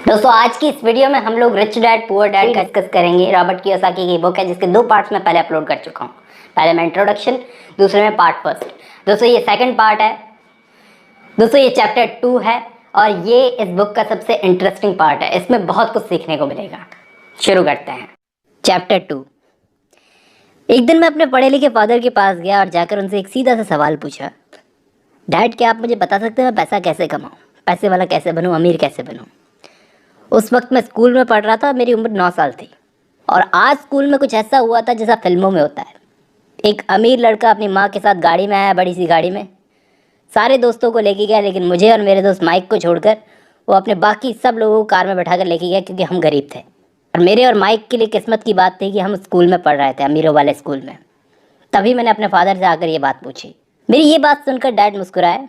दोस्तों आज की इस वीडियो में हम लोग rich dad poor dad discuss करेंगे। रॉबर्ट कियोसाकी की बुक है जिसके 2 पार्ट्स में पहले अपलोड कर चुका हूँ। पहले में इंट्रोडक्शन, दूसरे में पार्ट फर्स्ट। दोस्तों ये सेकंड पार्ट है। दोस्तों ये चैप्टर 2 है और ये इस बुक का सबसे इंटरेस्टिंग पार्ट है। इसमें बहुत कुछ सीखने को मिलेगा। शुरू करते हैं। चैप्टर 2। एक दिन मैं अपने पढ़े लिखे फादर के पास गया और जाकर उनसे एक सीधा सा सवाल पूछा, डैड क्या आप मुझे बता सकते हैं मैं पैसा कैसे कमाऊँ, पैसे वाला कैसे बनूँ, अमीर कैसे बनूँ। उस वक्त मैं स्कूल में पढ़ रहा था, मेरी उम्र 9 साल थी और आज स्कूल में कुछ ऐसा हुआ था जैसा फिल्मों में होता है। एक अमीर लड़का अपनी माँ के साथ गाड़ी में आया, बड़ी सी गाड़ी में, सारे दोस्तों को लेके गया, लेकिन मुझे और मेरे दोस्त माइक को छोड़कर वो अपने बाकी सब लोगों को कार में बैठा कर लेके गया क्योंकि हम गरीब थे। और मेरे और माइक के लिए किस्मत की बात थी कि हम स्कूल में पढ़ रहे थे, अमीरों वाले स्कूल में। तभी मैंने अपने फादर से आकर ये बात पूछी। मेरी ये बात सुनकर डैड मुस्कुराए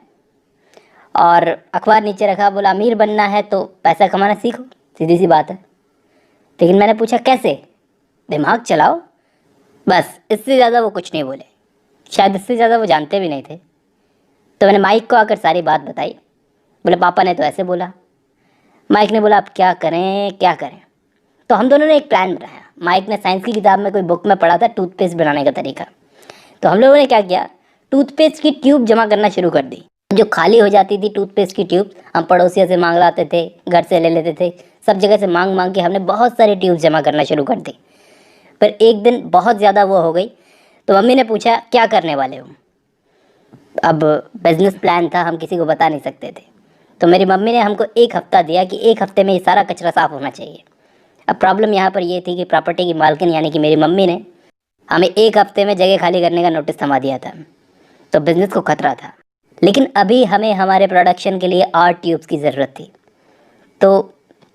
और अखबार नीचे रखा, बोला अमीर बनना है तो पैसा कमाना सीखो, सीधी सी बात है। लेकिन मैंने पूछा कैसे, दिमाग चलाओ, बस इससे ज़्यादा वो कुछ नहीं बोले। शायद इससे ज़्यादा वो जानते भी नहीं थे। तो मैंने माइक को आकर सारी बात बताई। बोले पापा ने तो ऐसे बोला। माइक ने बोला अब क्या करें क्या करें। तो हम दोनों ने एक प्लान बनाया। माइक ने साइंस की किताब में कोई बुक में पढ़ा था टूथपेस्ट बनाने का तरीका। तो हम लोगों ने क्या किया, टूथपेस्ट की ट्यूब जमा करना शुरू कर दी। जो खाली हो जाती थी टूथपेस्ट की ट्यूब, हम पड़ोसियों से मांग लाते थे, घर से ले लेते थे, सब जगह से मांग मांग के हमने बहुत सारी ट्यूब जमा करना शुरू कर दी। पर एक दिन बहुत ज़्यादा वो हो गई तो मम्मी ने पूछा क्या करने वाले हो। अब बिजनेस प्लान था, हम किसी को बता नहीं सकते थे। तो मेरी मम्मी ने हमको 1 हफ्ता दिया कि 1 हफ्ते में ये सारा कचरा साफ़ होना चाहिए। अब प्रॉब्लम यहाँ पर ये थी कि प्रॉपर्टी की मालकिन यानी कि मेरी मम्मी ने हमें 1 हफ्ते में जगह खाली करने का नोटिस थमा दिया था। तो बिज़नेस को खतरा था। लेकिन अभी हमें हमारे प्रोडक्शन के लिए और ट्यूब्स की ज़रूरत थी। तो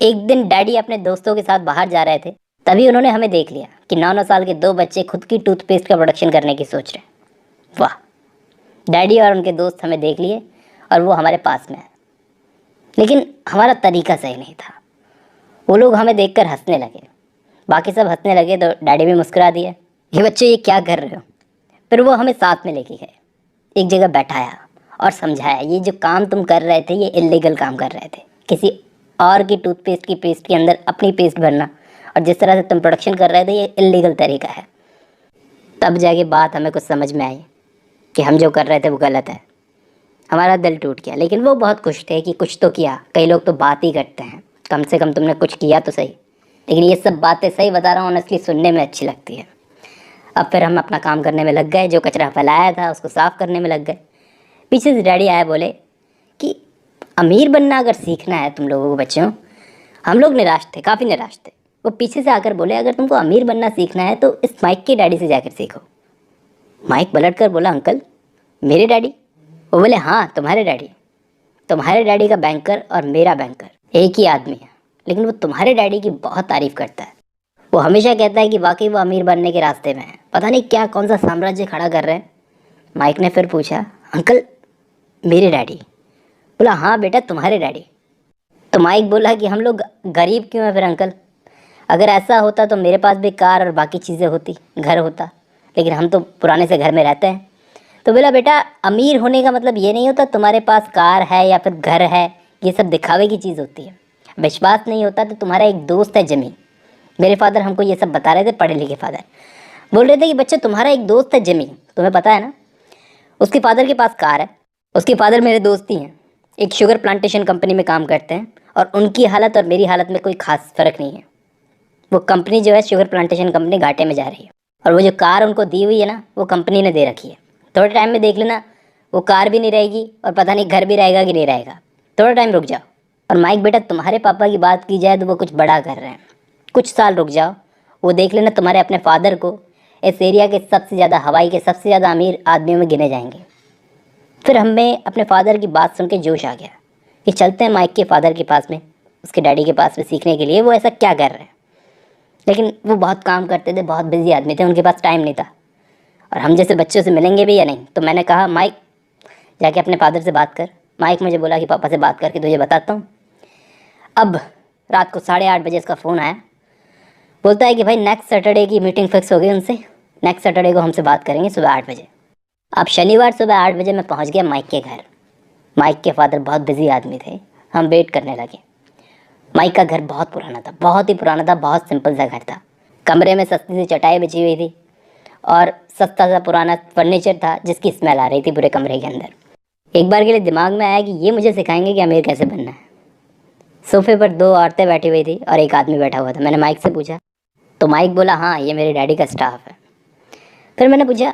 एक दिन डैडी अपने दोस्तों के साथ बाहर जा रहे थे, तभी उन्होंने हमें देख लिया कि 9-9 साल के 2 बच्चे खुद की टूथपेस्ट का प्रोडक्शन करने की सोच रहे हैं। वाह, डैडी और उनके दोस्त हमें देख लिए और वो हमारे पास में आए। लेकिन हमारा तरीका सही नहीं था। वो लोग हमें देखकर हंसने लगे, बाकी सब हंसने लगे तो डैडी भी मुस्कुरा दिए, ये बच्चे ये क्या कर रहे हो। फिर वो हमें साथ में लेके गए, एक जगह बैठाया और समझाया ये जो काम तुम कर रहे थे ये इल्लीगल काम कर रहे थे। किसी और की टूथपेस्ट की पेस्ट के अंदर अपनी पेस्ट भरना और जिस तरह से तुम प्रोडक्शन कर रहे थे ये इल्लीगल तरीका है। तब जाके बात हमें कुछ समझ में आई कि हम जो कर रहे थे वो गलत है। हमारा दिल टूट गया, लेकिन वो बहुत खुश थे कि कुछ तो किया। कई लोग तो बात ही करते हैं, कम से कम तुमने कुछ किया तो सही। लेकिन ये सब बातें सही बता रहा हूँ ऑनेस्टली सुनने में अच्छी लगती है। अब फिर हम अपना काम करने में लग गए, जो कचरा फैलाया था उसको साफ़ करने में लग गए। पीछे से डैडी आए, बोले कि अमीर बनना अगर सीखना है तुम लोगों को बच्चों। हम लोग निराश थे, काफ़ी निराश थे। वो पीछे से आकर बोले अगर तुमको अमीर बनना सीखना है तो इस माइक के डैडी से जाकर सीखो। माइक पलट कर बोला अंकल मेरे डैडी। वो बोले हाँ तुम्हारे डैडी। तुम्हारे डैडी का बैंकर और मेरा बैंकर एक ही आदमी है, लेकिन वो तुम्हारे डैडी की बहुत तारीफ़ करता है। वो हमेशा कहता है कि वाकई वो अमीर बनने के रास्ते में है, पता नहीं क्या कौन सा साम्राज्य खड़ा कर रहे हैं। माइक ने फिर पूछा अंकल मेरे डैडी। बोला हाँ बेटा तुम्हारे डैडी। तो माइक बोला कि हम लोग गरीब क्यों हैं फिर अंकल। अगर ऐसा होता तो मेरे पास भी कार और बाकी चीज़ें होती, घर होता, लेकिन हम तो पुराने से घर में रहते हैं। तो बोला बेटा अमीर होने का मतलब ये नहीं होता तुम्हारे पास कार है या फिर घर है, ये सब दिखावे की चीज़ होती है। विश्वास नहीं होता तो तुम्हारा एक दोस्त है जिमी। मेरे फादर हमको ये सब बता रहे थे, पढ़े लिखे फादर बोल रहे थे कि बच्चे तुम्हारा एक दोस्त है जिमी, तुम्हें पता है ना। उसके फादर के पास कार है, उसके फादर मेरे दोस्त ही हैं, एक शुगर प्लांटेशन कंपनी में काम करते हैं और उनकी हालत और मेरी हालत में कोई खास फ़र्क नहीं है। वो कंपनी जो है शुगर प्लांटेशन कंपनी घाटे में जा रही है और वो जो कार उनको दी हुई है ना वो कंपनी ने दे रखी है। थोड़े टाइम में देख लेना वो कार भी नहीं रहेगी और पता नहीं घर भी रहेगा कि नहीं रहेगा। थोड़ा टाइम रुक जाओ। और माइक बेटा तुम्हारे पापा की बात की जाए तो वो कुछ बड़ा कर रहे हैं, कुछ साल रुक जाओ, वो देख लेना तुम्हारे अपने फादर को इस एरिया के सबसे ज़्यादा हवाई के सबसे ज़्यादा अमीर आदमियों में गिने जाएंगे। फिर हमें अपने फादर की बात सुन के जोश आ गया कि चलते हैं माइक के फादर के पास में, उसके डैडी के पास में सीखने के लिए वो ऐसा क्या कर रहे हैं। लेकिन वो बहुत काम करते थे, बहुत बिजी आदमी थे, उनके पास टाइम नहीं था और हम जैसे बच्चों से मिलेंगे भी या नहीं। तो मैंने कहा माइक जाके अपने फादर से बात कर। माइक मुझे बोला कि पापा से बात करके तुझे बताता हूँ। अब रात को 8:30 बजे इसका फ़ोन आया, बोलता है कि भाई नेक्स्ट सैटरडे की मीटिंग फिक्स हो गई उनसे, नेक्स्ट सैटरडे को हमसे बात करेंगे सुबह 8 बजे। अब शनिवार सुबह 8 बजे मैं पहुंच गया माइक के घर। माइक के फादर बहुत बिजी आदमी थे, हम वेट करने लगे। माइक का घर बहुत पुराना था, बहुत ही पुराना था, बहुत सिंपल सा घर था। कमरे में सस्ती सी चटाई बिछी हुई थी और सस्ता सा पुराना फर्नीचर था जिसकी स्मेल आ रही थी पूरे कमरे के अंदर। एक बार के लिए दिमाग में आया कि ये मुझे सिखाएंगे कि अमीर कैसे बनना है। सोफे पर 2 औरतें बैठी हुई थी और एक आदमी बैठा हुआ था। मैंने माइक से पूछा तो माइक बोला, हाँ ये मेरे डैडी का स्टाफ है। फिर मैंने पूछा,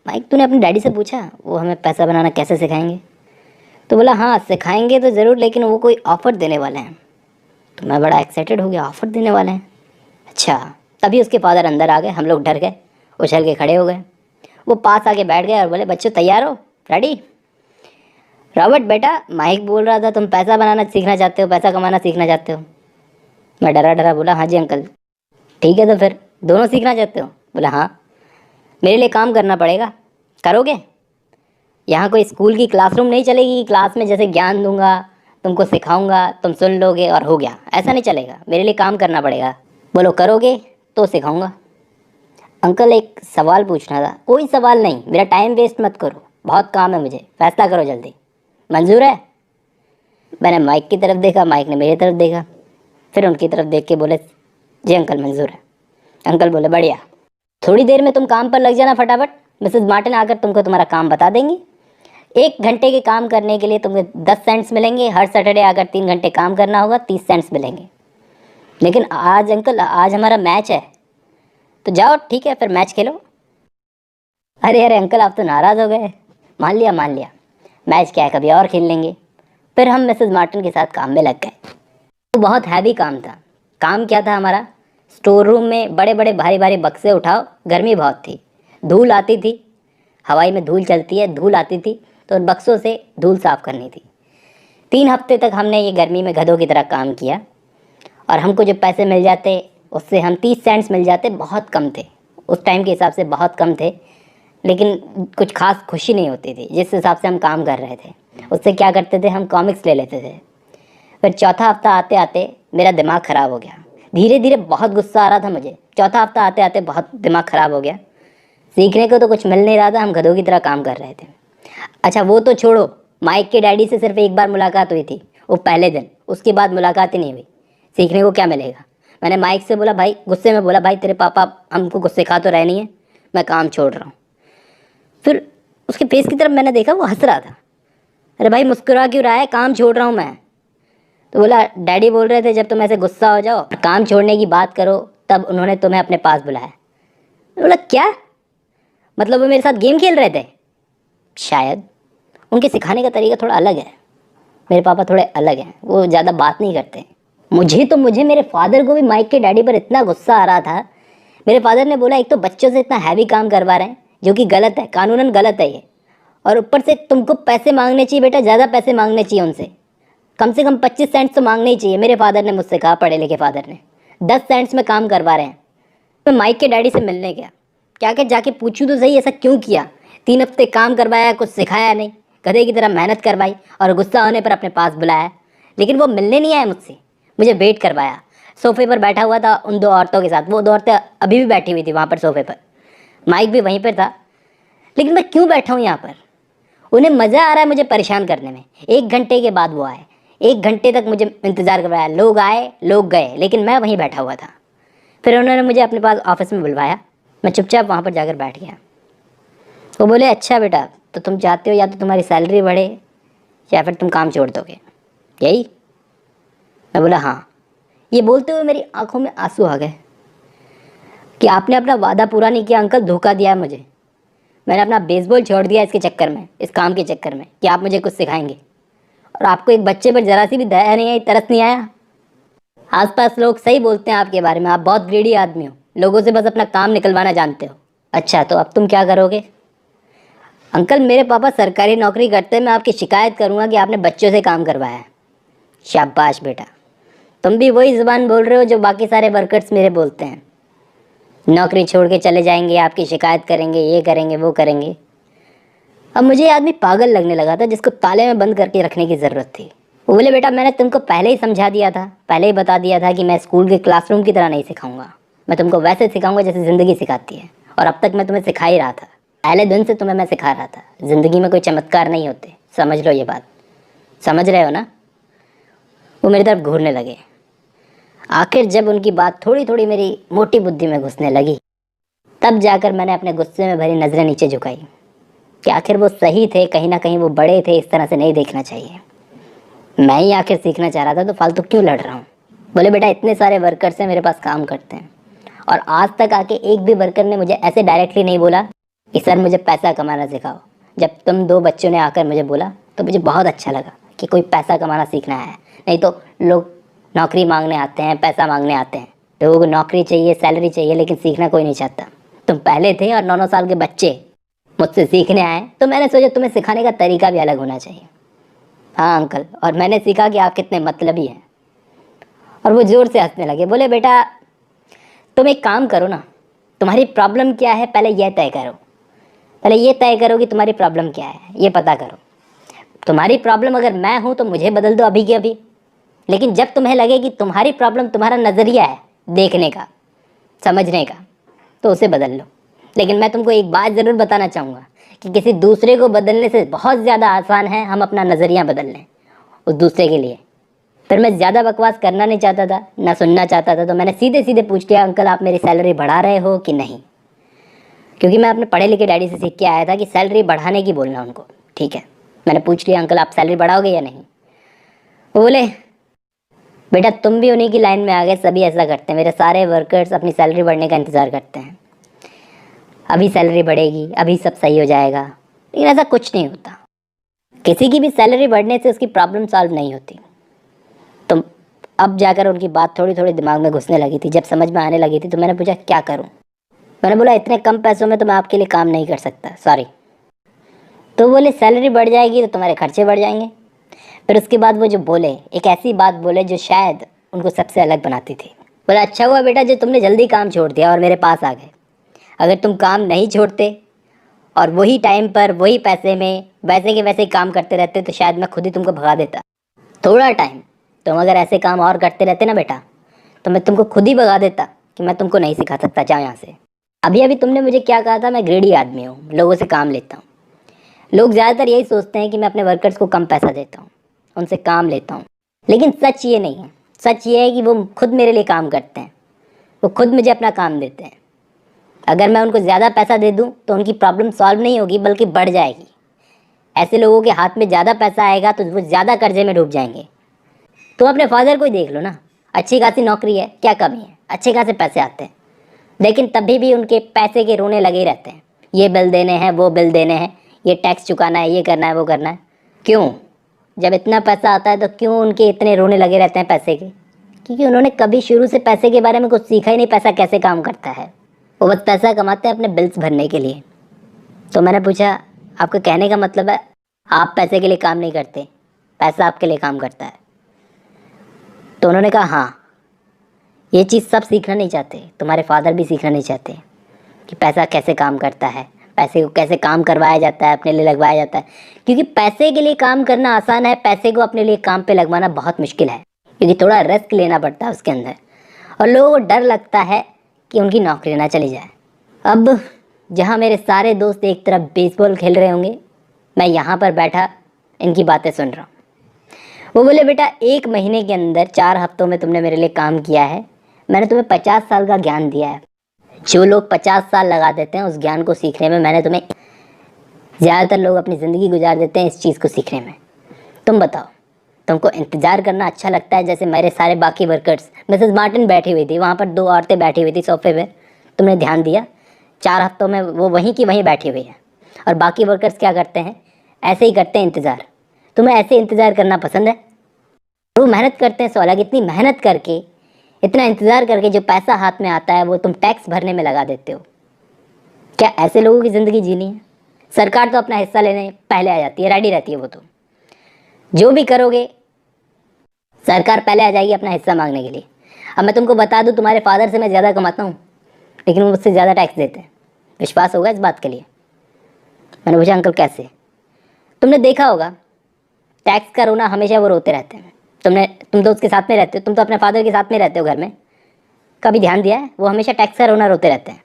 माइक तूने अपने डैडी से पूछा वो हमें पैसा बनाना कैसे सिखाएंगे? तो बोला, हाँ सिखाएंगे तो ज़रूर, लेकिन वो कोई ऑफ़र देने वाले हैं। तो मैं बड़ा एक्साइटेड हो गया, ऑफ़र देने वाले हैं, अच्छा। तभी उसके फादर अंदर आ गए, हम लोग डर गए, उछल के खड़े हो गए। वो पास आके बैठ गए और बोले, बच्चों तैयार हो, रेडी? रॉबर्ट बेटा, माइक बोल रहा था तुम पैसा बनाना सीखना चाहते हो, पैसा कमाना सीखना चाहते हो। मैं डरा डरा बोला, हाँ जी अंकल। ठीक है तो फिर दोनों सीखना चाहते हो? बोला हाँ। मेरे लिए काम करना पड़ेगा, करोगे? यहाँ कोई स्कूल की क्लासरूम नहीं चलेगी, क्लास में जैसे ज्ञान दूंगा, तुमको सिखाऊंगा, तुम सुन लोगे और हो गया, ऐसा नहीं चलेगा। मेरे लिए काम करना पड़ेगा। बोलो करोगे तो सिखाऊंगा। अंकल एक सवाल पूछना था। कोई सवाल नहीं, मेरा टाइम वेस्ट मत करो, बहुत काम है मुझे, फैसला करो जल्दी। मंजूर है? मैंने माइक की तरफ देखा, माइक ने मेरी तरफ देखा, फिर उनकी तरफ देख के बोले, जी अंकल मंजूर है। अंकल बोले, बढ़िया, थोड़ी देर में तुम काम पर लग जाना फटाफट, मिसेस मार्टिन आकर तुमको तुम्हारा काम बता देंगी। 1 घंटे के काम करने के लिए तुम्हें 10 सेंट्स मिलेंगे। हर सैटरडे अगर 3 घंटे काम करना होगा 30 सेंट्स मिलेंगे। लेकिन आज अंकल, आज हमारा मैच है। तो जाओ ठीक है, फिर मैच खेलो। अरे अरे अंकल, आप तो नाराज़ हो गए। मान लिया मान लिया, मैच क्या है, कभी और खेल लेंगे। फिर हम मिसेस मार्टिन के साथ काम में लग गए। तो बहुत हैवी काम था। काम क्या था हमारा? स्टोर रूम में बड़े बड़े भारी भारी बक्से उठाओ, गर्मी बहुत थी, धूल आती थी, हवाई में धूल चलती है, धूल आती थी, तो उन बक्सों से धूल साफ़ करनी थी। 3 हफ्ते तक हमने ये गर्मी में गधों की तरह काम किया और हमको जो पैसे मिल जाते उससे हम 30 सेंट्स मिल जाते, बहुत कम थे उस टाइम के हिसाब से, बहुत कम थे, लेकिन कुछ खास खुशी नहीं होती थी जिस हिसाब से हम काम कर रहे थे। उससे क्या करते थे, हम कॉमिक्स ले लेते थे। फिर चौथा हफ्ता आते आते मेरा दिमाग ख़राब हो गया, धीरे धीरे बहुत गुस्सा आ रहा था मुझे। चौथा हफ्ता आते आते बहुत दिमाग ख़राब हो गया, सीखने को तो कुछ मिल नहीं रहा था, हम गधों की तरह काम कर रहे थे। अच्छा वो तो छोड़ो, माइक के डैडी से सिर्फ एक बार मुलाकात हुई थी, वो पहले दिन, उसके बाद मुलाकात ही नहीं हुई। सीखने को क्या मिलेगा? मैंने माइक से बोला, भाई गुस्से में बोला, भाई तेरे पापा हमको कुछ सिखा तो रहे नहीं है, मैं काम छोड़ रहा हूँ। फिर उसके फेस की तरफ मैंने देखा, वो हंस रहा था। अरे भाई मुस्कुरा क्यों रहा है, काम छोड़ रहा हूँ मैं। तो बोला, डैडी बोल रहे थे जब तुम ऐसे गुस्सा हो जाओ और काम छोड़ने की बात करो तब उन्होंने तुम्हें अपने पास बुलाया। बोला क्या मतलब? वो मेरे साथ गेम खेल रहे थे? शायद उनके सिखाने का तरीका थोड़ा अलग है, मेरे पापा थोड़े अलग हैं, वो ज़्यादा बात नहीं करते। मुझे मेरे फादर को भी माइक के डैडी पर इतना गुस्सा आ रहा था। मेरे फादर ने बोला, एक तो बच्चों से इतना हैवी काम करवा रहे हैं जो कि गलत है, कानूनन गलत है ये, और ऊपर से तुमको पैसे मांगने चाहिए बेटा, ज़्यादा पैसे मांगने चाहिए उनसे, कम से कम 25 सेंट्स तो मांगने ही चाहिए। मेरे फादर ने मुझसे कहा, पढ़े लिखे फादर ने, 10 सेंट्स में काम करवा रहे हैं। मैं माइक के डैडी से मिलने गया, क्या क्या जाके पूछूं तो सही, ऐसा क्यों किया? 3 हफ्ते काम करवाया, कुछ सिखाया नहीं, गधे की तरह मेहनत करवाई और गुस्सा होने पर अपने पास बुलाया। लेकिन वो मिलने नहीं आया मुझसे, मुझे वेट करवाया। सोफे पर बैठा हुआ था उन 2 औरतों के साथ, वो 2 औरतें अभी भी बैठी हुई थी वहाँ पर सोफे पर, माइक भी वहीं पर था। लेकिन मैं क्यों बैठा हूँ यहाँ पर? उन्हें मज़ा आ रहा है मुझे परेशान करने में। 1 घंटे के बाद वो आए, 1 घंटे तक मुझे इंतज़ार करवाया, लोग आए लोग गए, लेकिन मैं वहीं बैठा हुआ था। फिर उन्होंने मुझे अपने पास ऑफिस में बुलवाया, मैं चुपचाप वहाँ पर जाकर बैठ गया। वो बोले, अच्छा बेटा तो तुम चाहते हो या तो तुम्हारी सैलरी बढ़े या फिर तुम काम छोड़ दोगे, यही? मैं बोला हाँ। ये बोलते हुए मेरी आंखों में आंसू आ गए कि आपने अपना वादा पूरा नहीं किया अंकल, धोखा दिया है मुझे। मैंने अपना बेसबॉल छोड़ दिया इसके चक्कर में, इस काम के चक्कर में कि आप मुझे कुछ सिखाएंगे, और आपको एक बच्चे पर ज़रा सी भी दया नहीं आई, तरस नहीं आया। आसपास लोग सही बोलते हैं आपके बारे में, आप बहुत ग्रीडी आदमी हो, लोगों से बस अपना काम निकलवाना जानते हो। अच्छा तो अब तुम क्या करोगे? अंकल मेरे पापा सरकारी नौकरी करते हैं, मैं आपकी शिकायत करूँगा कि आपने बच्चों से काम करवाया है। शाबाश बेटा, तुम भी वही ज़ुबान बोल रहे हो जो बाकी सारे वर्कर्स मेरे बोलते हैं। नौकरी छोड़ के चले जाएंगे, आपकी शिकायत करेंगे, ये करेंगे वो करेंगे। अब मुझे ये आदमी पागल लगने लगा था जिसको ताले में बंद करके रखने की ज़रूरत थी। वो बोले, बेटा मैंने तुमको पहले ही समझा दिया था, पहले ही बता दिया था कि मैं स्कूल के क्लासरूम की तरह नहीं सिखाऊंगा, मैं तुमको वैसे सिखाऊंगा जैसे ज़िंदगी सिखाती है, और अब तक मैं तुम्हें सिखा ही रहा था। पहले दिन से तुम्हें मैं सिखा रहा था, ज़िंदगी में कोई चमत्कार नहीं होते, समझ लो ये बात, समझ रहे हो ना? वो मेरी तरफ घूरने लगे, आखिर जब उनकी बात थोड़ी थोड़ी मेरी मोटी बुद्धि में घुसने लगी, तब जाकर मैंने अपने गुस्से में भरी नज़रें नीचे झुकाई कि आखिर वो सही थे, कहीं ना कहीं वो बड़े थे, इस तरह से नहीं देखना चाहिए। मैं ही आखिर सीखना चाह रहा था, तो फालतू क्यों लड़ रहा हूँ। बोले बेटा इतने सारे वर्कर्स हैं मेरे पास काम करते हैं, और आज तक आके एक भी वर्कर ने मुझे ऐसे डायरेक्टली नहीं बोला कि सर मुझे पैसा कमाना सिखाओ। जब तुम दो बच्चों ने आकर मुझे बोला तो मुझे बहुत अच्छा लगा कि कोई पैसा कमाना सीखना है। नहीं तो लोग नौकरी मांगने आते हैं, पैसा मांगने आते हैं, लोगों को नौकरी चाहिए, सैलरी चाहिए, लेकिन सीखना कोई नहीं चाहता। तुम पहले थे और 9-9 साल के बच्चे मुझसे सीखने आए, तो मैंने सोचा तुम्हें सिखाने का तरीका भी अलग होना चाहिए। हाँ अंकल, और मैंने सीखा कि आप कितने मतलबी हैं। और वो ज़ोर से हंसने लगे। बोले बेटा तुम एक काम करो ना, तुम्हारी प्रॉब्लम क्या है पहले यह तय करो। पहले ये तय करो कि तुम्हारी प्रॉब्लम क्या है, ये पता करो। तुम्हारी प्रॉब्लम अगर मैं हूँ तो मुझे बदल दो अभी के अभी, लेकिन जब तुम्हें लगे कि तुम्हारी प्रॉब्लम तुम्हारा नज़रिया है देखने का, समझने का, तो उसे बदल लो। लेकिन मैं तुमको एक बात ज़रूर बताना चाहूँगा कि किसी दूसरे को बदलने से बहुत ज़्यादा आसान है हम अपना नज़रिया बदल लें उस दूसरे के लिए। फिर मैं ज़्यादा बकवास करना नहीं चाहता था, ना सुनना चाहता था, तो मैंने सीधे सीधे पूछ लिया, अंकल आप मेरी सैलरी बढ़ा रहे हो कि नहीं? क्योंकि मैं अपने पढ़े लिखे डैडी से सीख के आया था कि सैलरी बढ़ाने की बोलना उनको। ठीक है, मैंने पूछ लिया अंकल आप सैलरी बढ़ाओगे या नहीं? वो बोले बेटा तुम भी उन्हीं की लाइन में आ गए, सभी ऐसा करते हैं, मेरे सारे वर्कर्स अपनी सैलरी बढ़ने का इंतज़ार करते हैं, अभी सैलरी बढ़ेगी, अभी सब सही हो जाएगा। लेकिन ऐसा कुछ नहीं होता। किसी की भी सैलरी बढ़ने से उसकी प्रॉब्लम सॉल्व नहीं होती। तो अब जाकर उनकी बात थोड़ी थोड़ी दिमाग में घुसने लगी थी। जब समझ में आने लगी थी तो मैंने पूछा क्या करूं? मैंने बोला इतने कम पैसों में तो मैं आपके लिए काम नहीं कर सकता, सॉरी। तो बोले सैलरी बढ़ जाएगी तो तुम्हारे खर्चे बढ़ जाएंगे। फिर उसके बाद वो जो बोले, एक ऐसी बात बोले जो शायद उनको सबसे अलग बनाती थी। बोला अच्छा हुआ बेटा जो तुमने जल्दी काम छोड़ दिया और मेरे पास आ गए। अगर तुम काम नहीं छोड़ते और वही टाइम पर वही पैसे में वैसे के वैसे ही काम करते रहते तो शायद मैं खुद ही तुमको भगा देता। थोड़ा टाइम तुम अगर ऐसे काम और करते रहते ना बेटा, तो मैं तुमको खुद ही भगा देता कि मैं तुमको नहीं सिखा सकता, जाओ यहाँ से। अभी अभी तुमने मुझे क्या कहा था, मैं ग्रेडी आदमी हूँ, लोगों से काम लेता हूँ। लोग ज़्यादातर यही सोचते हैं कि मैं अपने वर्कर्स को कम पैसा देता हूँ, उनसे काम लेता हूँ, लेकिन सच ये नहीं है। सच ये है कि वो खुद मेरे लिए काम करते हैं, वो खुद मुझे अपना काम देते हैं। अगर मैं उनको ज़्यादा पैसा दे दूँ तो उनकी प्रॉब्लम सॉल्व नहीं होगी बल्कि बढ़ जाएगी। ऐसे लोगों के हाथ में ज़्यादा पैसा आएगा तो वो ज़्यादा कर्जे में डूब जाएंगे। तुम अपने फादर को ही देख लो ना, अच्छी खासी नौकरी है, क्या कमी है, अच्छे खासे पैसे आते हैं, लेकिन तभी भी उनके पैसे के रोने लगे रहते हैं। ये बिल देने हैं, वो बिल देने हैं, ये टैक्स चुकाना है, ये करना है, वो करना है। क्यों? जब इतना पैसा आता है तो क्यों उनके इतने रोने लगे रहते हैं पैसे के? क्योंकि उन्होंने कभी शुरू से पैसे के बारे में कुछ सीखा ही नहीं, पैसा कैसे काम करता है। वो बस पैसा कमाते हैं अपने बिल्स भरने के लिए। तो मैंने पूछा आपका कहने का मतलब है आप पैसे के लिए काम नहीं करते, पैसा आपके लिए काम करता है? तो उन्होंने कहा हाँ, ये चीज़ सब सीखना नहीं चाहते, तुम्हारे फादर भी सीखना नहीं चाहते कि पैसा कैसे काम करता है, पैसे को कैसे काम करवाया जाता है, अपने लिए लगवाया जाता है। क्योंकि पैसे के लिए काम करना आसान है, पैसे को अपने लिए काम पे लगवाना बहुत मुश्किल है, क्योंकि थोड़ा रिस्क लेना पड़ता है उसके अंदर, और लोगों को डर लगता है कि उनकी नौकरी ना चली जाए। अब जहाँ मेरे सारे दोस्त एक तरफ बेसबॉल खेल रहे होंगे, मैं यहाँ पर बैठा इनकी बातें सुन रहा हूँ। वो बोले बेटा 1 महीने के अंदर 4 हफ्तों में तुमने मेरे लिए काम किया है, मैंने तुम्हें 50 साल का ज्ञान दिया है। जो लोग 50 साल लगा देते हैं उस ज्ञान को सीखने में, मैंने तुम्हें, ज़्यादातर लोग अपनी ज़िंदगी गुजार देते हैं इस चीज़ को सीखने में। तुम बताओ, तुमको इंतज़ार करना अच्छा लगता है? जैसे मेरे सारे बाकी वर्कर्स, मिसेस मार्टिन बैठी हुई थी, वहाँ पर 2 औरतें बैठी हुई थी सोफे पे, तुमने ध्यान दिया? 4 हफ्तों में वो वहीं की वहीं बैठी हुई है, और बाकी वर्कर्स क्या करते हैं? ऐसे ही करते हैं इंतज़ार। तुम्हें ऐसे इंतज़ार करना पसंद है? वो मेहनत करते हैं, सवाल इतनी मेहनत करके, इतना इंतज़ार करके जो पैसा हाथ में आता है वो तुम टैक्स भरने में लगा देते हो। क्या ऐसे लोगों की ज़िंदगी जीनी है? सरकार तो अपना हिस्सा लेने पहले आ जाती है, रेडी रहती है वो। तो जो भी करोगे सरकार पहले आ जाएगी अपना हिस्सा मांगने के लिए। अब मैं तुमको बता दूं, तुम्हारे फादर से मैं ज़्यादा कमाता हूँ, लेकिन वो मुझसे ज़्यादा टैक्स देते हैं। विश्वास होगा इस बात के लिए? मैंने पूछा अंकल कैसे? तुमने देखा होगा टैक्स का रोना हमेशा वो रोते रहते हैं। तुम तो उसके साथ में रहते हो, तुम तो अपने फादर के साथ में रहते हो घर में, कभी ध्यान दिया है? वो हमेशा टैक्स का रोना रोते रहते हैं,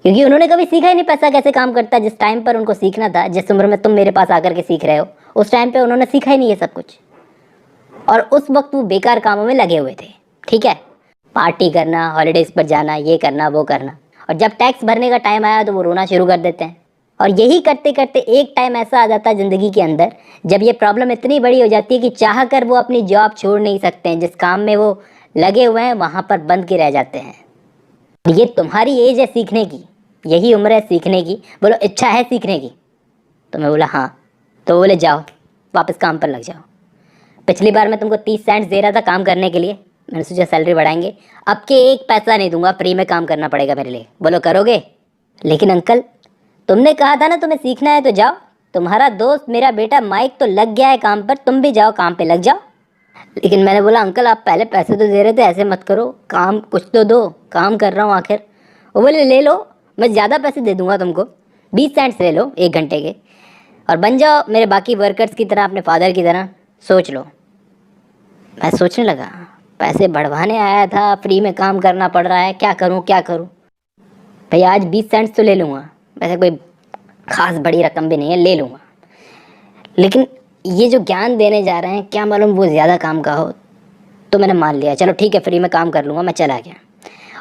क्योंकि उन्होंने कभी सीखा ही नहीं पैसा कैसे काम करता है। जिस टाइम पर उनको सीखना था, जिस उम्र में तुम मेरे पास आकर के सीख रहे हो, उस टाइम पे उन्होंने सीखा ही नहीं है सब कुछ, और उस वक्त वो बेकार कामों में लगे हुए थे। ठीक है, पार्टी करना, हॉलीडेज़ पर जाना, ये करना वो करना, और जब टैक्स भरने का टाइम आया तो वो रोना शुरू कर देते हैं। और यही करते करते एक टाइम ऐसा आ जाता है ज़िंदगी के अंदर जब ये प्रॉब्लम इतनी बड़ी हो जाती है कि चाह कर वो अपनी जॉब छोड़ नहीं सकते हैं, जिस काम में वो लगे हुए हैं वहाँ पर बंद के रह जाते हैं। ये तुम्हारी एज है सीखने की, यही उम्र है सीखने की, बोलो इच्छा है सीखने की? तो मैं बोला हाँ। तो बोले जाओ वापस काम पर लग जाओ। पिछली बार मैं तुमको 30 सेंट्स दे रहा था काम करने के लिए, मैंने सोचा सैलरी बढ़ाएंगे, अब के 1 पैसा नहीं दूंगा, फ्री में काम करना पड़ेगा मेरे लिए। बोलो करोगे? लेकिन अंकल तुमने कहा था ना तुम्हें सीखना है तो जाओ, तुम्हारा दोस्त मेरा बेटा माइक तो लग गया है काम पर, तुम भी जाओ काम पे लग जाओ। लेकिन मैंने बोला अंकल आप पहले पैसे तो दे रहे थे, ऐसे मत करो, काम कुछ तो दो, काम कर रहा हूँ आखिर। वो बोले ले लो, मैं ज़्यादा पैसे दे दूंगा तुमको, 20 सेंट्स ले लो 1 घंटे के, और बन जाओ मेरे बाकी वर्कर्स की तरह, अपने फादर की तरह, सोच लो। मैं सोचने लगा पैसे बढ़वाने आया था, फ्री में काम करना पड़ रहा है, क्या करूं क्या करूं। भाई आज 20 सेंट्स तो ले लूँगा, वैसे कोई ख़ास बड़ी रकम भी नहीं है, ले लूँगा, लेकिन ये जो ज्ञान देने जा रहे हैं क्या मालूम वो ज़्यादा काम का हो। तो मैंने मान लिया चलो ठीक है फ्री में काम कर लूँगा, मैं चला गया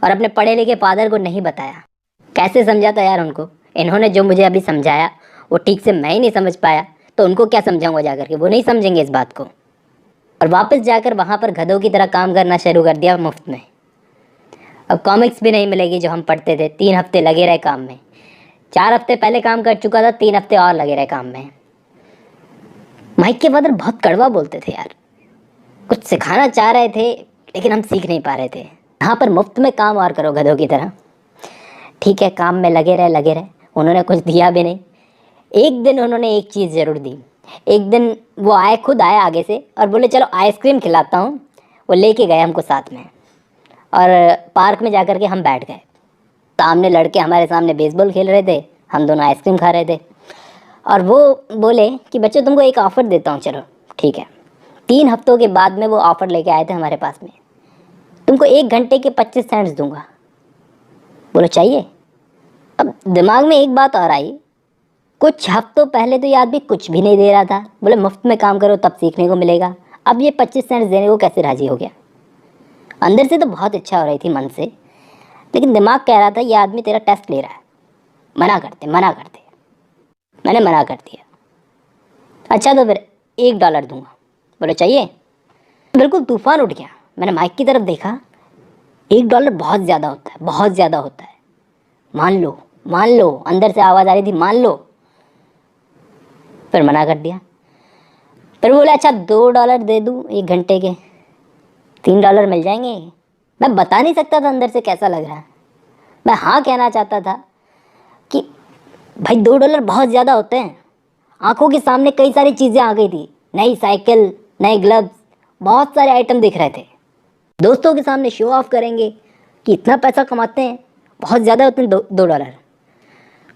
और अपने पढ़े लिखे फादर को नहीं बताया। कैसे समझाता यार उनको, इन्होंने जो मुझे अभी समझाया वो ठीक से मैं ही नहीं समझ पाया, तो उनको क्या समझाऊंगा जाकर के, वो नहीं समझेंगे इस बात को। और वापस जाकर वहाँ पर गधों की तरह काम करना शुरू कर दिया मुफ्त में। अब कॉमिक्स भी नहीं मिलेगी जो हम पढ़ते थे, 3 हफ्ते लगे रहे काम में, 4 हफ्ते पहले काम कर चुका था, 3 हफ्ते और लगे रहे काम में। माइक के फादर बहुत कड़वा बोलते थे यार, कुछ सिखाना चाह रहे थे लेकिन हम सीख नहीं पा रहे थे। यहाँ पर मुफ्त में काम और करो गधों की तरह। ठीक है काम में लगे रहे, उन्होंने कुछ दिया भी नहीं। एक दिन उन्होंने एक चीज़ ज़रूर दी। एक दिन वो आए, खुद आए आगे से और बोले चलो आइसक्रीम खिलाता हूँ। वो लेके गए हमको साथ में और पार्क में जाकर के हम बैठ गए। सामने लड़के हमारे सामने बेसबॉल खेल रहे थे, हम दोनों आइसक्रीम खा रहे थे। और वो बोले कि बच्चों तुमको एक ऑफ़र देता हूँ, चलो ठीक है। 3 हफ्तों के बाद में वो ऑफ़र लेके आए थे हमारे पास में, तुमको 1 घंटे के 25 सेंट्स दूंगा। बोलो चाहिए? अब दिमाग में एक बात और आई, कुछ हफ्तों पहले तो ये आदमी कुछ भी नहीं दे रहा था, बोले मुफ्त में काम करो तब सीखने को मिलेगा, अब ये 25 सेंट्स देने को कैसे राज़ी हो गया। अंदर से तो बहुत इच्छा हो रही थी मन से, लेकिन दिमाग कह रहा था ये आदमी तेरा टेस्ट ले रहा है, मना करते। मैंने मना कर दिया। अच्छा तो फिर $1 दूंगा। बोले चाहिए? बिल्कुल तूफान उठ गया। मैंने माइक की तरफ देखा, $1 बहुत ज़्यादा होता है, बहुत ज़्यादा होता है, मान लो। अंदर से आवाज़ आ रही थी मान लो। फिर मना कर दिया। फिर बोले अच्छा $2 दे दूँ 1 घंटे के, $3 मिल जाएंगे। मैं बता नहीं सकता था अंदर से कैसा लग रहा है। मैं हाँ कहना चाहता था कि भाई $2 बहुत ज़्यादा होते हैं। आंखों के सामने कई सारी चीज़ें आ गई थी, नई साइकिल, नए ग्लव्स, बहुत सारे आइटम दिख रहे थे। दोस्तों के सामने शो ऑफ करेंगे कि इतना पैसा कमाते हैं, बहुत ज़्यादा होते हैं $2।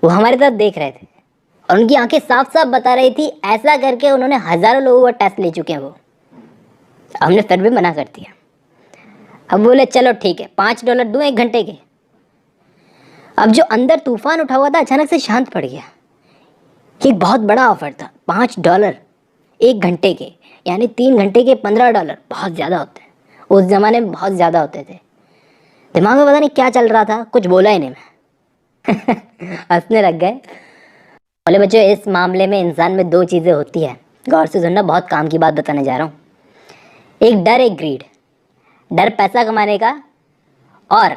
वो हमारी तरफ देख रहे थे और उनकी आंखें साफ साफ बता रही थी, ऐसा करके उन्होंने हज़ारों लोगों का टेस्ट ले चुके हैं वो। हमने फिर भी मना कर दिया। अब बोले चलो ठीक है $5 दूँ 1 घंटे के। अब जो अंदर तूफान उठा हुआ था अचानक से शांत पड़ गया। ये एक बहुत बड़ा ऑफर था, $5 1 घंटे के, यानी 3 घंटे के $15, बहुत ज़्यादा होते हैं। उस ज़माने में बहुत ज़्यादा होते थे। दिमाग में पता नहीं क्या चल रहा था, कुछ बोला ही नहीं मैं। हंसने लग गए। बोले बच्चों इस मामले में इंसान में 2 चीज़ें होती है, गौर से सुनना, बहुत काम की बात बताने जा रहा हूँ। एक डर, एक ग्रीड। डर पैसा कमाने का और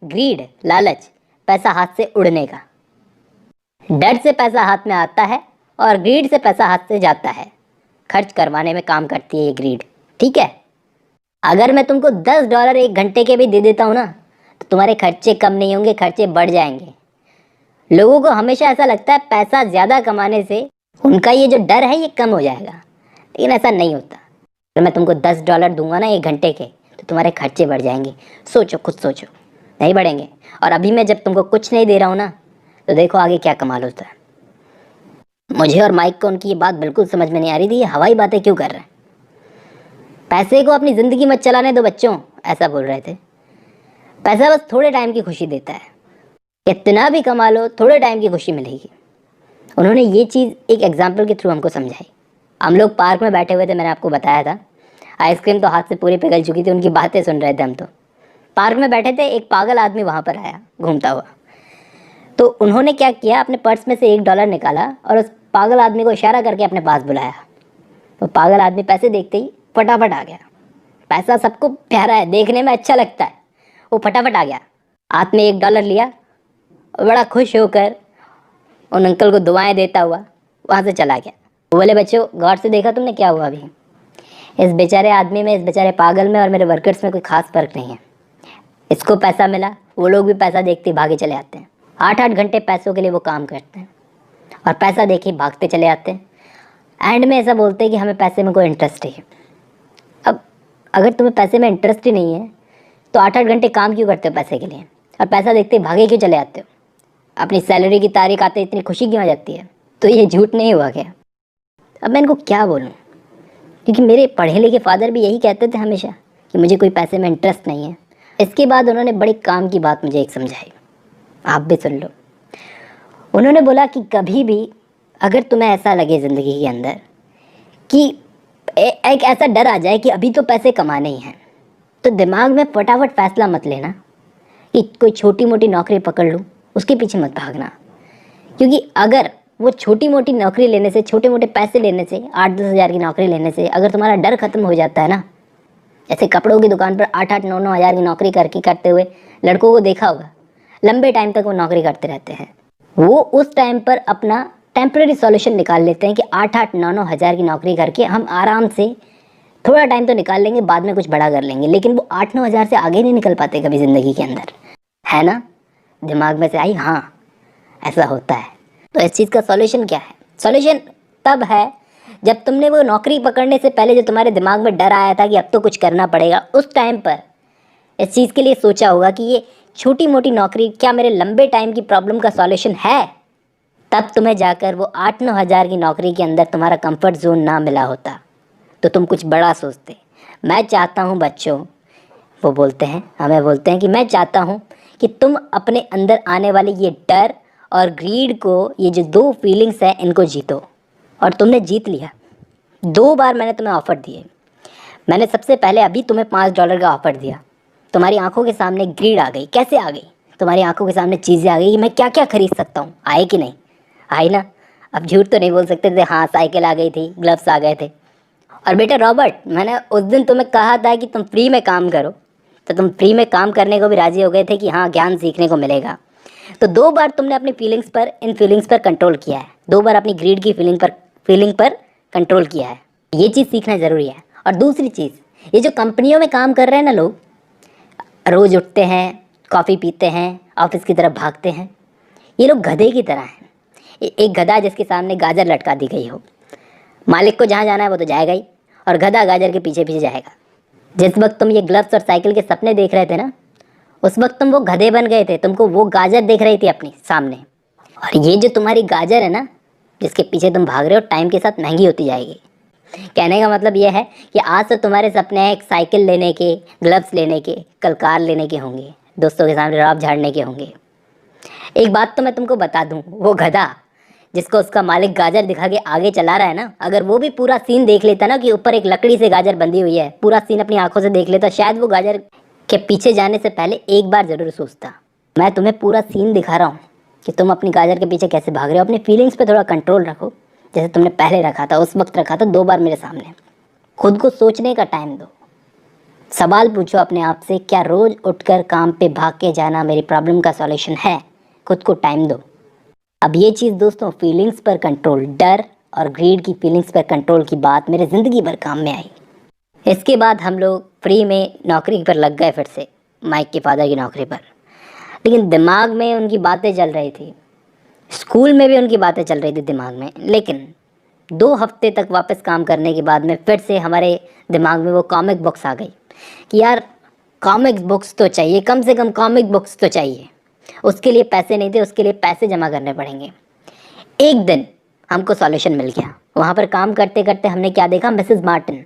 ग्रीड लालच पैसा हाथ से उड़ने का। डर से पैसा हाथ में आता है और ग्रीड से पैसा हाथ से जाता है। खर्च करवाने में काम करती है ये ग्रीड, ठीक है। अगर मैं तुमको $10 1 घंटे के भी दे देता हूँ ना, तो तुम्हारे खर्चे कम नहीं होंगे, खर्चे बढ़ जाएंगे। लोगों को हमेशा ऐसा लगता है पैसा ज़्यादा कमाने से उनका ये जो डर है ये कम हो जाएगा, लेकिन ऐसा नहीं होता। अगर मैं तुमको $10 दूंगा ना 1 घंटे के, तो तुम्हारे खर्चे बढ़ जाएंगे। सोचो, खुद सोचो, नहीं बढ़ेंगे। और अभी मैं जब तुमको कुछ नहीं दे रहा हूँ ना, तो देखो आगे क्या कमाल होता है। मुझे और माइक को उनकी ये बात बिल्कुल समझ में नहीं आ रही थी, ये हवाई बातें क्यों कर रहे हैं। पैसे को अपनी ज़िंदगी मत चलाने दो बच्चों, ऐसा बोल रहे थे। पैसा बस थोड़े टाइम की खुशी देता है, कितना भी कमा लो थोड़े टाइम की खुशी मिलेगी। उन्होंने ये चीज़ एक एग्जाम्पल के थ्रू हमको समझाई। हम लोग पार्क में बैठे हुए थे, मैंने आपको बताया था। आइसक्रीम तो हाथ से पूरी पिघल चुकी थी, उनकी बातें सुन रहे थे हम तो। पार्क में बैठे थे, एक पागल आदमी वहाँ पर आया घूमता हुआ। तो उन्होंने क्या किया, अपने पर्स में से $1 निकाला और उस पागल आदमी को इशारा करके अपने पास बुलाया। तो पागल आदमी पैसे देखते ही फटाफट आ गया। पैसा सबको प्यारा है, देखने में अच्छा लगता है, वो फटाफट आ गया, हाथ में $1 लिया और बड़ा खुश होकर उन अंकल को दुआएं देता हुआ वहाँ से चला गया। वो बोले, बच्चों गौर से देखा तुमने क्या हुआ अभी? इस बेचारे आदमी में, इस बेचारे पागल में और मेरे वर्कर्स में कोई खास फर्क नहीं है। इसको पैसा मिला, वो लोग भी पैसा देखते भागे चले आते हैं। 8-8 घंटे पैसों के लिए वो काम करते हैं और पैसा देखे भागते चले आते हैं। एंड में ऐसा बोलते हैं कि हमें पैसे में कोई इंटरेस्ट नहीं है। अब अगर तुम्हें पैसे में इंटरेस्ट ही नहीं है तो 8-8 घंटे काम क्यों करते हो पैसे के लिए, और पैसा देखते भागे क्यों चले आते हो? अपनी सैलरी की तारीख आते इतनी खुशी क्यों आ जाती है? तो ये झूठ नहीं हुआ क्या? अब मैं इनको क्या बोलूँ, क्योंकि मेरे पढ़े लिखे फादर भी यही कहते थे हमेशा कि मुझे कोई पैसे में इंटरेस्ट नहीं है। इसके बाद उन्होंने बड़ी काम की बात मुझे एक समझाई, आप भी सुन लो। उन्होंने बोला कि कभी भी अगर तुम्हें ऐसा लगे ज़िंदगी के अंदर कि एक ऐसा डर आ जाए कि अभी तो पैसे कमाने ही हैं, तो दिमाग में फटाफट फैसला मत लेना कि कोई छोटी मोटी नौकरी पकड़ लूँ, उसके पीछे मत भागना। क्योंकि अगर वो छोटी मोटी नौकरी लेने से, छोटे मोटे पैसे लेने से, 8-10 हज़ार की नौकरी लेने से अगर तुम्हारा डर ख़त्म हो जाता है ना, जैसे कपड़ों की दुकान पर 8-8, 9-9 हज़ार की नौकरी करते हुए लड़कों को देखा होगा, लंबे टाइम तक वो नौकरी करते रहते हैं। वो उस टाइम पर अपना टेम्प्रेरी सॉल्यूशन निकाल लेते हैं कि 8-8, 9-9 हज़ार की नौकरी करके हम आराम से थोड़ा टाइम तो निकाल लेंगे, बाद में कुछ बड़ा कर लेंगे। लेकिन वो 8-9 हज़ार से आगे नहीं निकल पाते कभी ज़िंदगी के अंदर, है ना? दिमाग में से आई, हाँ ऐसा होता है। तो इस चीज़ का सॉल्यूशन क्या है? सॉल्यूशन तब है जब तुमने वो नौकरी पकड़ने से पहले जो तुम्हारे दिमाग में डर आया था कि अब तो कुछ करना पड़ेगा, उस टाइम पर इस चीज़ के लिए सोचा होगा कि ये छोटी मोटी नौकरी क्या मेरे लंबे टाइम की प्रॉब्लम का सॉल्यूशन है। तब तुम्हें जाकर वो 8-9 हज़ार की नौकरी के अंदर तुम्हारा कंफर्ट जोन ना मिला होता तो तुम कुछ बड़ा सोचते। मैं चाहता हूँ बच्चों, वो बोलते हैं, हमें बोलते हैं कि मैं चाहता हूँ कि तुम अपने अंदर आने वाले ये डर और ग्रीड को, ये जो 2 फीलिंग्स हैं, इनको जीतो। और तुमने जीत लिया। 2 बार मैंने तुम्हें ऑफ़र दिए। मैंने सबसे पहले अभी तुम्हें $5 का ऑफ़र दिया, तुम्हारी आंखों के सामने ग्रीड आ गई। कैसे आ गई? तुम्हारी आंखों के सामने चीज़ें आ गई कि मैं क्या क्या खरीद सकता हूँ। आए कि नहीं? आई ना? अब झूठ तो नहीं बोल सकते थे, हाँ साइकिल आ गई थी, ग्लव्स आ गए थे। और बेटा रॉबर्ट, मैंने उस दिन तुम्हें कहा था कि तुम फ्री में काम करो, तो तुम फ्री में काम करने को भी राज़ी हो गए थे कि हाँ ज्ञान सीखने को मिलेगा। तो 2 बार तुमने अपनी इन फीलिंग्स पर कंट्रोल किया है। 2 बार अपनी ग्रीड की फीलिंग पर कंट्रोल किया है। ये चीज़ सीखना ज़रूरी है। और दूसरी चीज़, ये जो कंपनियों में काम कर रहे हैं ना लोग, रोज़ उठते हैं, कॉफ़ी पीते हैं, ऑफिस की तरफ भागते हैं, ये लोग गधे की तरह हैं। एक गधा जिसके सामने गाजर लटका दी गई हो, मालिक को जहाँ जाना है वो तो जाएगा ही, और गधा गाजर के पीछे पीछे जाएगा। जिस वक्त तुम ये ग्लव्स और साइकिल के सपने देख रहे थे ना, उस वक्त तुम वो गधे बन गए थे, तुमको वो गाजर देख रही थी अपनी सामने। और ये जो तुम्हारी गाजर है ना, जिसके पीछे तुम भाग रहे हो, टाइम के साथ महंगी होती जाएगी। कहने का मतलब ये है कि आज तो तुम्हारे सपने हैं एक साइकिल लेने के, ग्लव्स लेने के, कल कार लेने के होंगे, दोस्तों के सामने रौब झाड़ने के होंगे। एक बात तो मैं तुमको बता दूं, वो गधा जिसको उसका मालिक गाजर दिखा के आगे चला रहा है ना, अगर वो भी पूरा सीन देख लेता ना कि ऊपर एक लकड़ी से गाजर बंधी हुई है, पूरा सीन अपनी आंखों से देख लेता, शायद वो गाजर के पीछे जाने से पहले एक बार ज़रूर सोचता। मैं तुम्हें पूरा सीन दिखा रहा हूँ कि तुम अपनी गाजर के पीछे कैसे भाग रहे हो। अपनी फीलिंग्स पे थोड़ा कंट्रोल रखो, जैसे तुमने पहले रखा था, उस वक्त रखा था 2 बार मेरे सामने। खुद को सोचने का टाइम दो। सवाल पूछो अपने आप से, क्या रोज़ उठकर काम पे भाग के जाना मेरी प्रॉब्लम का सॉल्यूशन है? खुद को टाइम दो। अब ये चीज़ दोस्तों, फीलिंग्स पर कंट्रोल, डर और ग्रीड की फीलिंग्स पर कंट्रोल की बात मेरे ज़िंदगी भर काम में आई। इसके बाद हम लोग फ्री में नौकरी पर लग गए, फिर से माइक के फादर की नौकरी पर। लेकिन दिमाग में उनकी बातें चल रही थी, स्कूल में भी उनकी बातें चल रही थी दिमाग में। लेकिन 2 हफ्ते तक वापस काम करने के बाद में फिर से हमारे दिमाग में वो कॉमिक बुक्स आ गई कि यार कॉमिक बुक्स तो चाहिए, कम से कम कॉमिक बुक्स तो चाहिए। उसके लिए पैसे नहीं थे, उसके लिए पैसे जमा करने पड़ेंगे। एक दिन हमको सॉल्यूशन मिल गया। वहाँ पर काम करते करते हमने क्या देखा, मिसेस मार्टिन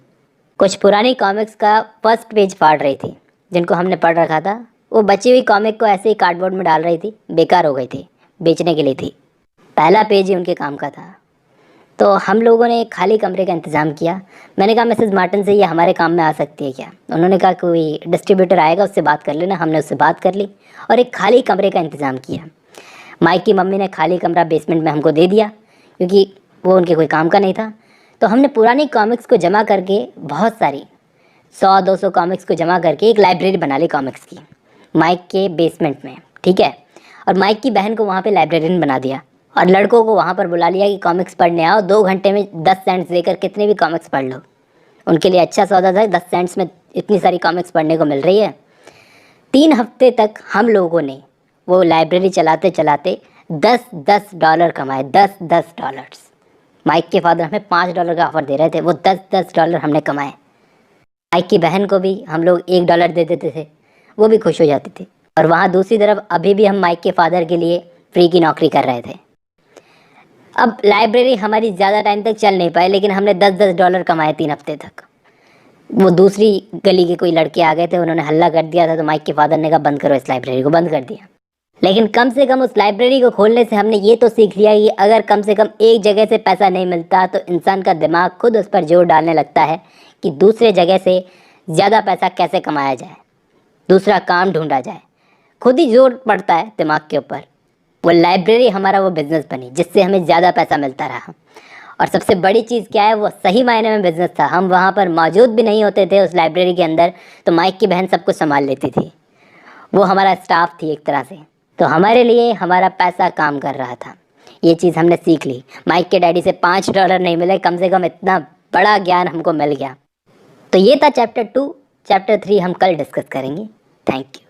कुछ पुरानी कॉमिक्स का फर्स्ट पेज फाड़ रही थी, जिनको हमने पढ़ रखा था। वो बची हुई कॉमिक को ऐसे ही कार्डबोर्ड में डाल रही थी, बेकार हो गई थी, बेचने के लिए थी। पहला पेज ही उनके काम का था। तो हम लोगों ने एक खाली कमरे का इंतज़ाम किया। मैंने कहा मिसेस मार्टिन से, ये हमारे काम में आ सकती है क्या? उन्होंने कहा कोई डिस्ट्रीब्यूटर आएगा, उससे बात कर लेना। हमने उससे बात कर ली और एक खाली कमरे का इंतज़ाम किया। माइक की मम्मी ने खाली कमरा बेसमेंट में हमको दे दिया क्योंकि वो उनके कोई काम का नहीं था। तो हमने पुरानी कॉमिक्स को जमा करके, बहुत सारी 100-200 कॉमिक्स को जमा करके एक लाइब्रेरी बना ली कॉमिक्स की, माइक के बेसमेंट में, ठीक है। और माइक की बहन को वहाँ पे लाइब्रेरियन बना दिया और लड़कों को वहाँ पर बुला लिया कि कॉमिक्स पढ़ने आओ, 2 घंटे में 10 सेंट्स देकर कितने भी कॉमिक्स पढ़ लो। उनके लिए अच्छा सौदा था, 10 सेंट्स में इतनी सारी कॉमिक्स पढ़ने को मिल रही है। 3 हफ्ते तक हम लोगों ने वो लाइब्रेरी चलाते चलाते $10 कमाए, $10। माइक के फादर हमें $5 का ऑफ़र दे रहे थे, वो $10 हमने कमाए। माइक की बहन को भी हम लोग $1 दे देते थे, वो भी खुश हो जाती थी। और वहाँ दूसरी तरफ अभी भी हम माइक के फादर के लिए फ्री की नौकरी कर रहे थे। अब लाइब्रेरी हमारी ज़्यादा टाइम तक चल नहीं पाई, लेकिन हमने $10 कमाए 3 हफ्ते तक। वो दूसरी गली के कोई लड़के आ गए थे, उन्होंने हल्ला कर दिया था, तो माइक के फादर ने कहा बंद करो, इस लाइब्रेरी को बंद कर दिया। लेकिन कम से कम उस लाइब्रेरी को खोलने से हमने ये तो सीख लिया कि अगर कम से कम एक जगह से पैसा नहीं मिलता तो इंसान का दिमाग खुद उस पर जोर डालने लगता है कि दूसरे जगह से ज़्यादा पैसा कैसे कमाया जाए, दूसरा काम ढूंढा जाए। खुद ही जोर पड़ता है दिमाग के ऊपर। वो लाइब्रेरी हमारा वो बिज़नेस बनी जिससे हमें ज़्यादा पैसा मिलता रहा। और सबसे बड़ी चीज़ क्या है, वो सही मायने में बिज़नेस था। हम वहाँ पर मौजूद भी नहीं होते थे उस लाइब्रेरी के अंदर, तो माइक की बहन सब कुछ संभाल लेती थी। वो हमारा स्टाफ थी एक तरह से। तो हमारे लिए हमारा पैसा काम कर रहा था। ये चीज़ हमने सीख ली। माइक के डैडी से $5 नहीं मिले, कम से कम इतना बड़ा ज्ञान हमको मिल गया। तो ये था चैप्टर 2। चैप्टर 3 हम कल डिस्कस करेंगे। Thank you.